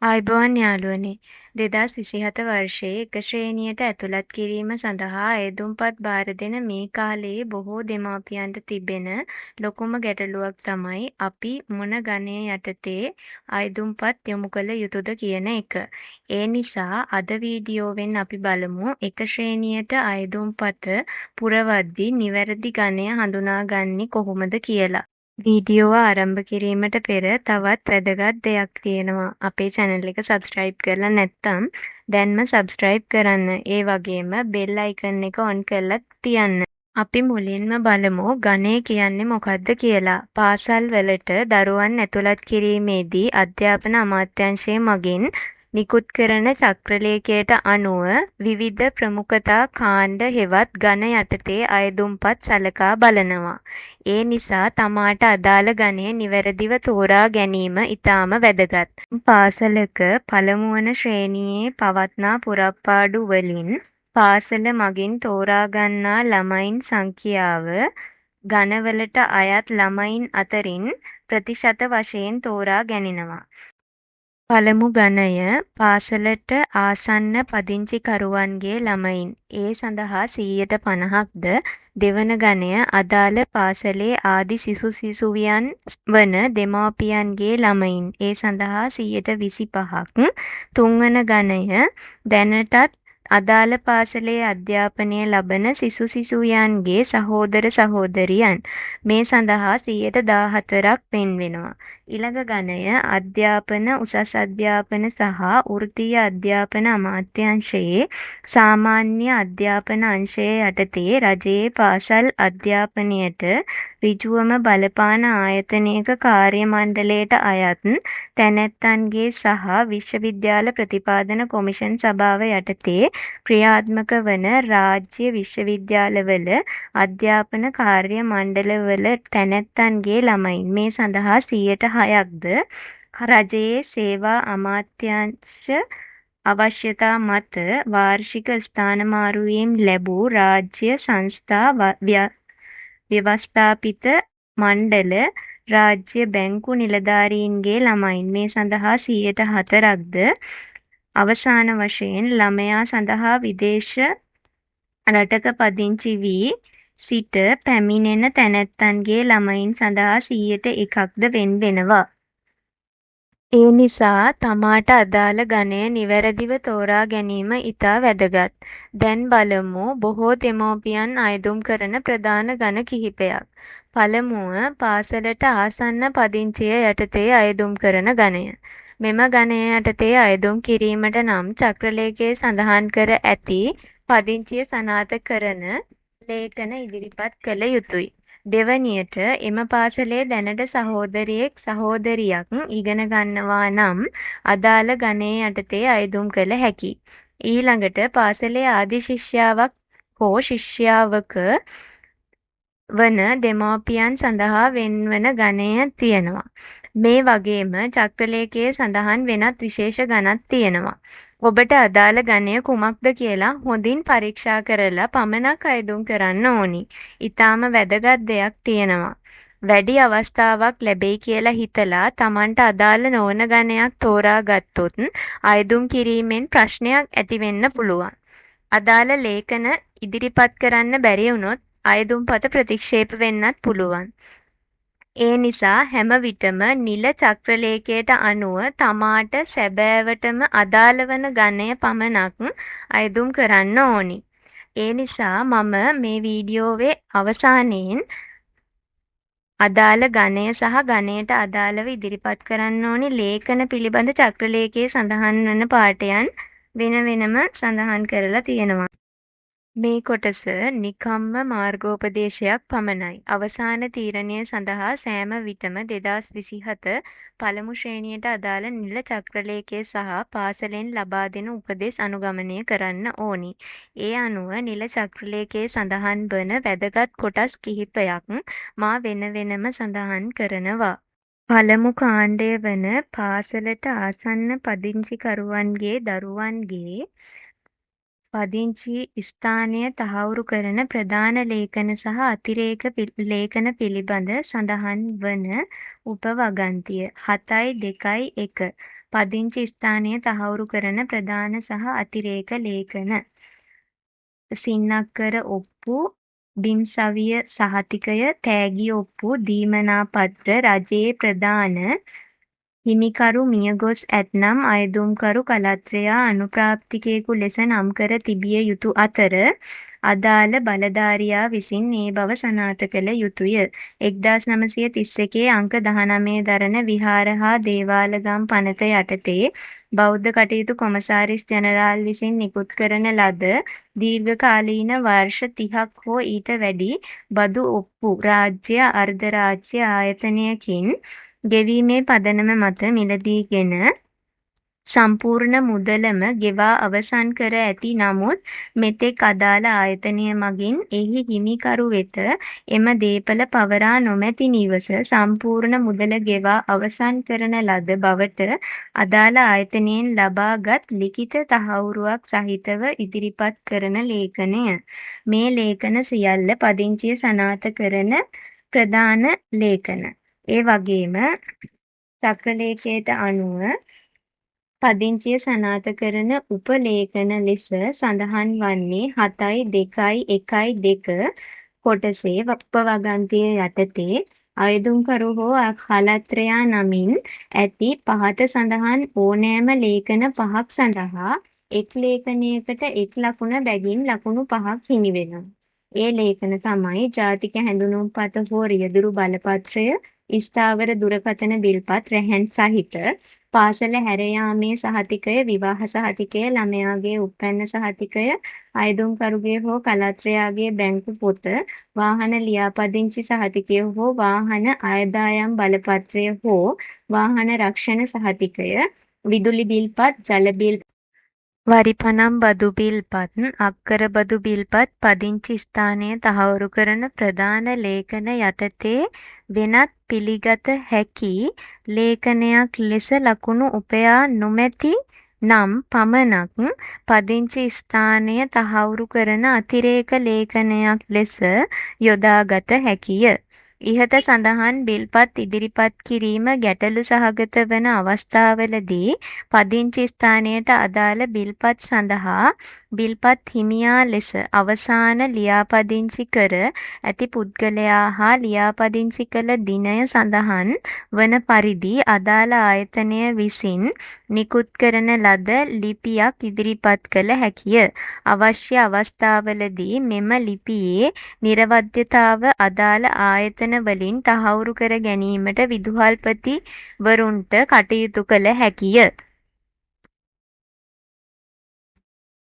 ආයුබෝවන් යාළුවනේ 2027 වර්ෂයේ එක ශ්‍රේණියට ඇතුළත් කිරීම සඳහා අයදුම්පත් බාර දෙන මේ කාලයේ බොහෝ දෙමාපියන්ට තිබෙන ලොකුම ගැටලුවක් තමයි අපි මොන ගණය යටතේ අයදුම්පත් යොමු කළ යුතුද කියන එක. ඒ නිසා අද වීඩියෝවෙන් අපි බලමු එක ශ්‍රේණියට අයදුම්පත පුරවද්දී නිවැරදි ගණය හඳුනාගන්නේ කොහොමද කියලා. වීඩියෝව ආරම්භ කිරීමට පෙර තවත් වැදගත් දෙයක් තියෙනවා. අපේ channel එක subscribe කරලා නැත්නම් දැන්ම subscribe කරන්න. ඒ වගේම bell icon එක on කරලා තියන්න. අපි මුලින්ම බලමු ගණය කියන්නේ මොකක්ද කියලා. පාසල් වලට දරුවන් ඇතුළත් කිරීමේදී අධ්‍යාපන අමාත්‍යාංශය මගින් නිකුත් කරන චක්‍රලේඛයට අනුව විවිධ ප්‍රමුඛතා කාණ්ඩ හෙවත් ගණ යටතේ අයදුම්පත් සලකා බලනවා. ඒ නිසා තමාට අදාළ ගණය නිවැරදිව තෝරා ගැනීම ඉතාම වැදගත්. පාසලක පළමු වන ශ්‍රේණියේ පවත්නා පුරප්පාඩු වලින් පාසල මගින් තෝරා ගන්නා ළමයින් සංඛ්‍යාව ගණවලට අයත් ළමයින් අතරින් ප්‍රතිශත වශයෙන් තෝරා ගැනෙනවා. පළමු ගණය පාසලට ආසන්න පදිංචිකරුවන්ගේ ළමයින්. ඒ සඳහා 50%ක්ද දෙවන ගණය අදාළ පාසලේ ආදි සිසු සිසුවියන් වන දෙමාපියන්ගේ ළමයින්. ඒ සඳහා 25%ක්. තුන්වන ගණය දැනටත් අදාළ පාසලේ අධ්‍යාපනය ලබන සිසු සිසුවියන්ගේ සහෝදර සහෝදරියන්. මේ සඳහා 14%ක් වෙන්වෙනවා. ඊළඟ ගණය අධ්‍යාපන උසස් අධ්‍යාපන සහ වෘත්තීය අධ්‍යාපන අමාත්‍යාංශයේ සාමාන්‍ය අධ්‍යාපන අංශය යටතේ රජයේ පාසල් අධ්‍යාපනයට ඍජුවම බලපාන ආයතනයක කාර්ය මණ්ඩලයට අයත් තැනැත්තන්ගේ සහ විශ්වවිද්‍යාල ප්‍රතිපාදන කොමිෂන් සභාව යටතේ ක්‍රියාත්මක වන රාජ්‍ය විශ්වවිද්‍යාලවල අධ්‍යාපන කාර්ය මණ්ඩලවල තැනැත්තන්ගේ ළමයින්. මේ සඳහා 6%ක්ද රජයේ සේවා අමාත්‍යාංශ අවශ්‍යතා මත වාර්ෂික ස්ථානමාරුවීම් ලැබූ රාජ්‍ය සංස්ථා ව්‍යවස්ථාපිත මණ්ඩල රාජ්‍ය බැංකු නිලධාරීන්ගේ ළමයින්. මේ සඳහා 4%ක්ද අවසාන වශයෙන් ළමයා සඳහා විදේශ රටක පදිංචි වී සිට පැමිණෙන තැනැත්තන්ගේ ළමයින් සඳහා 100%ක්ද වෙන්වෙනවා. ඒ නිසා තමාට අදාළ ගණය නිවැරදිව තෝරා ගැනීම ඉතා වැදගත්. දැන් බලමු බොහෝ දෙමව්පියන් අයදුම් කරන ප්‍රධාන ගණ කිහිපයක්. පළමුව පාසලට ආසන්න පදිංචිය යටතේ අයදුම් කරන ගණය. මෙම ගණය යටතේ අයදුම් කිරීමට නම් චක්‍රලේඛයේ සඳහන් කර ඇති පදිංචිය සනාථ කරන ලේඛන ඉදිරිපත් කළ යුතුය. දෙවනියට එම පාසලේ දැනට සහෝදරියෙක් සහෝදරියක් ඉගෙන ගන්නවා නම් අදාළ ගණය යටතේ අයදුම් කළ හැකියි. ඊළඟට පාසලේ ආදි ශිෂ්‍යාවක් හෝ ශිෂ්‍යාවක වන දෙමාපියන් සඳහා වෙන්වන ගණය තියෙනවා. මේ වගේම චක්‍රලේඛයේ සඳහන් වෙනත් විශේෂ ගණක් තියෙනවා. ඔබට අදාළ ගණය කුමක්ද කියලා හොඳින් පරීක්ෂා කරලා පමණක් අයදුම් කරන්න ඕනි. ඊටාම වැදගත් දෙයක් තියෙනවා. වැඩි අවස්ථාවක් ලැබෙයි කියලා හිතලා Tamanට අදාළ නොවන ගණයක් තෝරා ගත්තොත් අයදුම් කිරීමෙන් ප්‍රශ්නයක් ඇති වෙන්න පුළුවන්. අදාළ ලේඛන ඉදිරිපත් කරන්න බැරි වුණොත් අයදුම්පත ප්‍රතික්ෂේප වෙන්නත් පුළුවන්. ඒ නිසා හැම විටම නිල චක්‍රලේඛයට අනුව තමාට සැබෑවටම අදාළ වන ගණය පමණක් අයදුම් කරන්න ඕනි. ඒ නිසා මම මේ වීඩියෝවේ අවසානයෙන් අදාළ ගණය සහ ගණයට අදාළව ඉදිරිපත් කරන්න ඕනි ලේඛන පිළිබඳ චක්‍රලේඛයේ සඳහන් වන පාඩයන් වෙන වෙනම සඳහන් කරලා තියෙනවා. මේ කොටස නිකම්ම මාර්ගෝපදේශයක් පමණයි. අවසාන තීරණය සඳහා සෑම විටම 2027 පළමු ශ්‍රේණියට අදාළ නිල චක්‍රලේඛය සහ පාසලෙන් ලබා දෙන උපදෙස් අනුගමනය කරන්න ඕනි. ඒ අනුව නිල චක්‍රලේඛයේ සඳහන් වන වැදගත් කොටස් කිහිපයක් මා වෙන වෙනම සඳහන් කරනවා. පළමු කාණ්ඩය වන පාසලට ආසන්න පදිංචිකරුවන්ගේ දරුවන්ගේ පදිංචි ස්ථානය තහවුරු කරන ප්‍රධාන ලේඛන සහ අතිරේක ලේඛන පිළිබඳ සඳහන් වන උපවගන්තිය 7.2.1 පදිංචි ස්ථානය තහවුරු කරන ප්‍රධාන සහ අතිරේක ලේඛන. සින්නක්කර ඔප්පු, බිම්සවිය සහතිකය, තෑගි ඔප්පු, දීමනා පත්‍ර, රජයේ ප්‍රධාන හිමිකරු මියගොස් ඇත්නම් අයදුම්කරු කලත්‍රයා අනුප්‍රාප්තිකයෙකු ලෙස නම් කර තිබිය යුතු අතර අදාළ බලධාරියා විසින් ඒ බව සනාථ කළ යුතුය. 1931 අංක 19 දරන විහාර හා දේවාලගම් පනත යටතේ බෞද්ධ කටයුතු කොමසාරිස් ජනරාල් විසින් නිකුත් කරන ලද දීර්ඝකාලීන වර්ෂ 30ක් හෝ ඊට වැඩි බදු ඔප්පු රාජ්‍ය අර්ධරාජ්‍ය ආයතනයකින් ගෙවීමේ පදනම මත මිලදීගෙන සම්පූර්ණ මුදලම ගෙවා අවසන් කර ඇති නමුත් මෙතෙක් අදාළ ආයතනය මගින් එහි හිමිකරු වෙත එම දේපළ පවරා නොමැති නිවස සම්පූර්ණ මුදල ගෙවා අවසන් කරන ලද බවට අදාළ ආයතනයෙන් ලබාගත් ලිඛිත තහවුරුවක් සහිතව ඉදිරිපත් කරන ලේඛනය. මේ ලේඛන සියල්ල පදිංචිය සනාථ කරන ප්‍රධාන ලේඛන. ඒ වගේම චක්‍රලේඛයට අනුව පදිංචිය සනාථ කරන උපලේඛන ලෙස සඳහන් වන්නේ 7.2.1.2 කොටසේ උපවගන්තිය යටතේ අයදුම්කරු හෝ කලත්‍රයා නමින් ඇති පහත සඳහන් ඕනෑම ලේඛන පහක් සඳහා එක් ලේඛනයකට එක් ලකුණ බැගින් ලකුණු 5ක් හිමි වෙනවා. ඒ ලේඛන තමයි ජාතික හැඳුනුම්පත හෝ රියදුරු බලපත්‍රය, ස්ථාවර දුරකථන බිල්පත් රැහැන් සහිත, පාසල හැර යාමේ සහතිකය, විවාහ සහතිකය, ළමයාගේ උප්පැන්න සහතිකය, අයදුම්කරුගේ හෝ කලත්‍රයාගේ බැංකු පොත, වාහන ලියාපදිංචි සහතිකය හෝ වාහන ආදායම් බලපත්‍රය හෝ වාහන රක්ෂණ සහතිකය, විදුලි බිල්පත්, ජල බිල් වරිපනම් බදු බිල්පත්, අක්කර බදු බිල්පත් පදිංචි ස්ථානය තහවුරු කරන ප්‍රධාන ලේඛන යටතේ වෙනත් පිළිගත හැකි ලේඛනයක් ලෙස ලකුණු උපයා නොමැති නම් පමණක් පදිංචි ස්ථානය තහවුරු කරන අතිරේක ලේඛනයක් ලෙස යොදාගත හැකිය. ඉහත සඳහන් බිල්පත් ඉදිරිපත් කිරීම ගැටලු සහගත වන අවස්ථාවලදී පදිංචි ස්ථානයට අදාළ බිල්පත් සඳහා බිල්පත් හිමියා ලෙස අවසාන ලියාපදිංචි කර ඇති පුද්ගලයා හා ලියාපදිංචි කළ දිනය සඳහන් වන පරිදි අදාළ ආයතනය විසින් නිකුත් කරන ලද ලිපියක් ඉදිරිපත් කළ හැකිය. අවශ්‍ය අවස්ථාවලදී මෙම ලිපියේ නිරවද්‍යතාව අදාළ ආයතන වලින් තහවුරු කර ගැනීමට විදුහල්පතිවරුන්ට කටයුතු කළ හැකිය.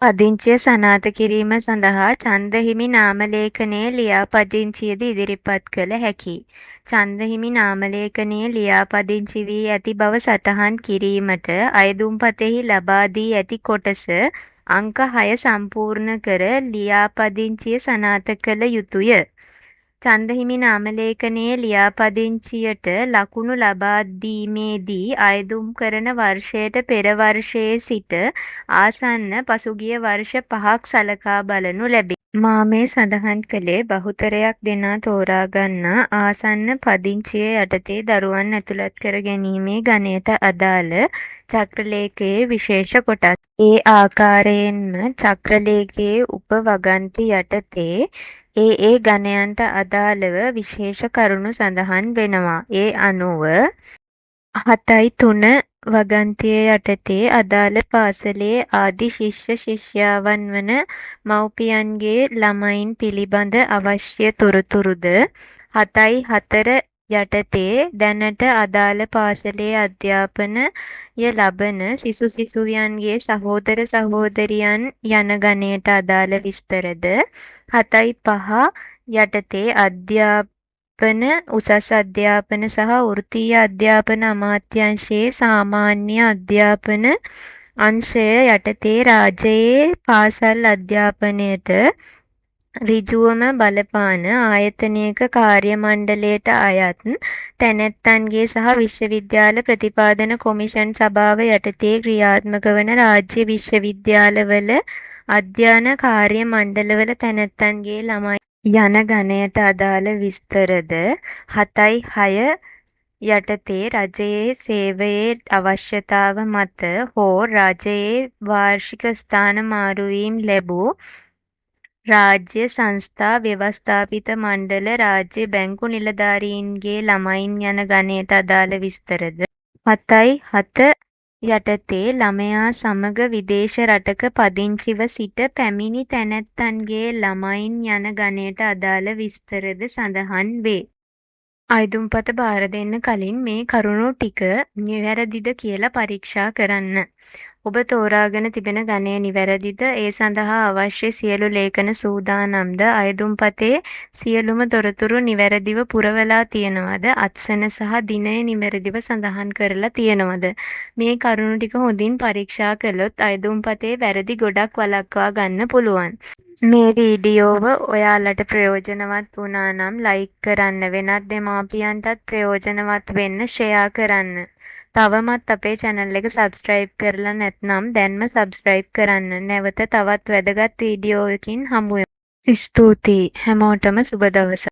පදිංචිය සනාථ කිරීම සඳහා ඡන්දහිමි නාමලේඛනයේ ලියාපදිංචියද ඉදිරිපත් කළ හැකියි. ඡන්දහිමි නාමලේඛනයේ ලියාපදිංචි වී ඇති බව සටහන් කිරීමට අයදුම්පතෙහි ලබා දී ඇති කොටස අංක 6 සම්පූර්ණ කර ලියාපදිංචිය සනාථ කළ යුතුය. ඡන්දහිමි නාමලේඛනයේ ලියාපදිංචියට ලකුණු ලබා දීමේදී අයදුම් කරන වර්ෂයට පෙර වර්ෂයේ සිට ආසන්න පසුගිය වර්ෂ 5ක් සලකා බලනු ලැබේ. මා මේ සඳහන් කළේ බහුතරයක් දෙනා තෝරා ගන්නා ආසන්න පදිංචිය යටතේ දරුවන් ඇතුළත් කර ගැනීමේ ගණයට අදාළ චක්‍රලේඛයේ විශේෂ කොටස්. ඒ ආකාරයෙන්ම චක්‍රලේඛයේ උපවගන්ති යටතේ ඒ ගණයන්ට අදාළව විශේෂ කරුණු සඳහන් වෙනවා. ඒ අනුව 7.3 වගන්තිය යටතේ අදාළ පාසලේ ආදි ශිෂ්‍ය ශිෂ්‍යාවන් වන මව්පියන්ගේ ළමයින් පිළිබඳ අවශ්‍ය තොරතුරුද 7.4 යටතේ දැනට අදාළ පාසලේ අධ්‍යාපනය ලබන සිසු සිසුවියන්ගේ සහෝදර සහෝදරියන් යන ගණයට අදාළ විස්තරද 7.5 යටතේ අධ්‍යාපන උසස් අධ්‍යාපන සහ වෘත්තීය අධ්‍යාපන අමාත්‍යාංශයේ සාමාන්‍ය අධ්‍යාපන අංශය යටතේ රාජ්‍යයේ පාසල් අධ්‍යාපනයට ඍජුවම බලපාන ආයතනයක කාර්ය මණ්ඩලයට අයත් තැනැත්තන්ගේ සහ විශ්වවිද්‍යාල ප්‍රතිපාදන කොමිෂන් සභාව යටතේ ක්‍රියාත්මක වන රාජ්‍ය විශ්වවිද්‍යාලවල අධ්‍යයන කාර්ය මණ්ඩලවල තැනැත්තන්ගේ ළමයි යන ගණයට අදාළ විස්තරද 7.6 යටතේ රජයේ සේවයේ අවශ්‍යතාව මත හෝ රජයේ වාර්ෂික ස්ථාන මාරුවීම් ලැබූ රාජ්‍ය සංස්ථා ව්‍යවස්ථාපිත මණ්ඩල රාජ්‍ය බැංකු නිලධාරීන්ගේ ළමයින් යන ගණයට අදාළ විස්තරද 7.7 යටතේ ළමයා සමග විදේශ රටක පදිංචිව සිට පැමිණි තැනැත්තන්ගේ ළමයින් යන ගණයට අදාළ විස්තරද සඳහන් වේ. අයදුම්පත බාර දෙන්න කලින් මේ කරුණු ටික නිවැරදිද කියලා පරීක්ෂා කරන්න. ඔබ තෝරාගෙන තිබෙන ගණය නිවැරදිද? ඒ සඳහා අවශ්‍ය සියලු ලේඛන සූදානම්ද? අයදුම්පතේ සියලුම තොරතුරු නිවැරදිව පුරවලා තියෙනවද? අත්සන සහ දිනය නිවැරදිව සඳහන් කරලා තියෙනවද? මේ කරුණු ටික හොඳින් පරීක්ෂා කළොත් අයදුම්පතේ වැරදි ගොඩක් වළක්වා ගන්න පුළුවන්. මේ වීඩියෝව ඔයාලට ප්‍රයෝජනවත් වුණා නම් ලයික් කරන්න, වෙනත් දෙමාපියන්ටත් ප්‍රයෝජනවත් වෙන්න ෂෙයා කරන්න. තවමත් අපේ channel එක subscribe කරලා නැත්නම් දැන්ම subscribe කරන්න. නැවත තවත් වැදගත් වීඩියෝවකින් හමු වෙමු. ස්තුතියි. හැමෝටම සුබ දවසක්.